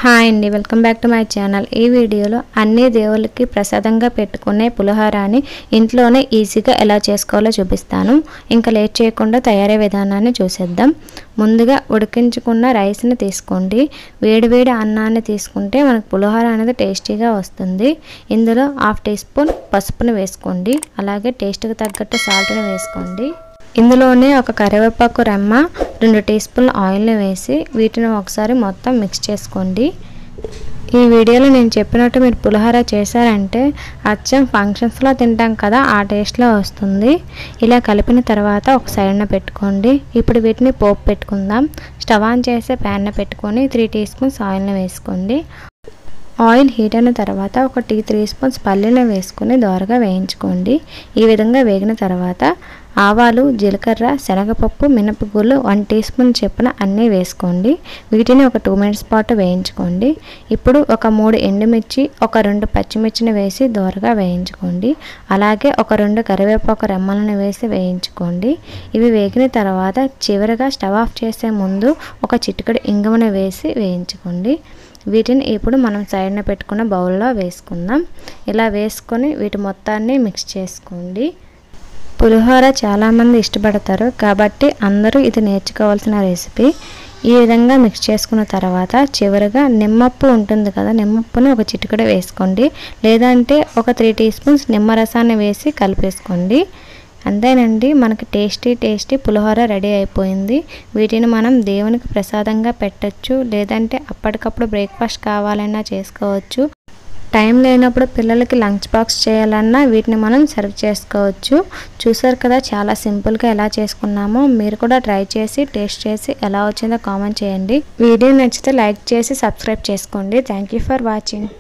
Hi అండి, welcome back to my channel. ఈ వీడియోలో అన్ని దేవుళ్ళకి ప్రసాదంగా పెట్టుకునే పులిహోరాని ఇంట్లోనే ఈజీగా ఎలా చేసుకోవాలో చూపిస్తాను. ఇంకా లేట్ చేయకుండా తయారీ విధానాన్ని చూసేద్దాం. ముందుగా ఉడికించుకున్న రైస్ని తీసుకోండి. వేడివేడి అన్నాన్ని తీసుకుంటే మనకు పులిహోర అనేది టేస్టీగా వస్తుంది. ఇందులో 1/2 టీ స్పూన్ పసుపుని వేసుకోండి. అలాగే టేస్ట్కి తగ్గట్టు సాల్ట్ని వేసుకోండి. ఇందులోనే ఒక కరివేపాకు రెమ్మ 2 టీ స్పూన్ల ఆయిల్ని వేసి వీటిని ఒకసారి మొత్తం మిక్స్ చేసుకోండి. ఈ వీడియోలో నేను చెప్పినట్టు మీరు పులిహోర చేశారంటే అచ్చం ఫంక్షన్స్లో తింటాం కదా, ఆ టేస్ట్లో వస్తుంది. ఇలా కలిపిన తర్వాత ఒక సైడ్న పెట్టుకోండి. ఇప్పుడు వీటిని పోపు పెట్టుకుందాం. స్టవ్ ఆన్ చేసే ప్యాన్ పెట్టుకొని 3 టీ స్పూన్స్ ఆయిల్ని వేసుకోండి. ఆయిల్ హీట్ అయిన తర్వాత ఒక 3 స్పూన్స్ పల్లీలను వేసుకొని దోరగా వేయించుకోండి. ఈ విధంగా వేగిన తర్వాత ఆవాలు, జీలకర్ర, శనగపప్పు, మినపగుళ్ళు 1 టీ స్పూన్ చొప్పున అన్నీ వేసుకోండి. వీటిని ఒక 2 మినిట్స్ పాటు వేయించుకోండి. ఇప్పుడు ఒక 3 ఎండుమిర్చి, ఒక 2 పచ్చిమిర్చిని వేసి దోరగా వేయించుకోండి. అలాగే ఒక 2 కరివేపాకు రెమ్మలను వేసి వేయించుకోండి. ఇవి వేగిన తర్వాత చివరిగా స్టవ్ ఆఫ్ చేసే ముందు ఒక చిటికెడు ఇంగువను వేసి వేయించుకోండి. వీటిని ఇప్పుడు మనం సైడ్న పెట్టుకున్న బౌల్లో వేసుకుందాం. ఇలా వేసుకొని వీటి మొత్తాన్ని మిక్స్ చేసుకోండి. పులిహోర చాలామంది ఇష్టపడతారు కాబట్టి అందరూ ఇది నేర్చుకోవాల్సిన రెసిపీ. ఈ విధంగా మిక్స్ చేసుకున్న తర్వాత చివరిగా నిమ్మప్పు ఉంటుంది కదా, నిమ్మప్పుని ఒక చిటికెడు వేసుకోండి. లేదంటే ఒక 3 టీ స్పూన్స్ నిమ్మరసాన్ని వేసి కలిపేసుకోండి. అంతేనండి, మనకి టేస్టీ పులిహోర రెడీ అయిపోయింది. వీటిని మనం దేవునికి ప్రసాదంగా పెట్టచ్చు, లేదంటే అప్పటికప్పుడు బ్రేక్ఫాస్ట్ కావాలన్నా చేసుకోవచ్చు. టైం లేనప్పుడు పిల్లలకి లంచ్ బాక్స్ చేయాలన్నా వీటిని మనం సర్వ్ చేసుకోవచ్చు. చూసారు కదా, చాలా సింపుల్గా ఎలా చేసుకున్నామో. మీరు కూడా ట్రై చేసి టేస్ట్ చేసి ఎలా వచ్చిందో కామెంట్ చేయండి. వీడియో నచ్చితే లైక్ చేసి సబ్స్క్రైబ్ చేసుకోండి. Thank you for watching.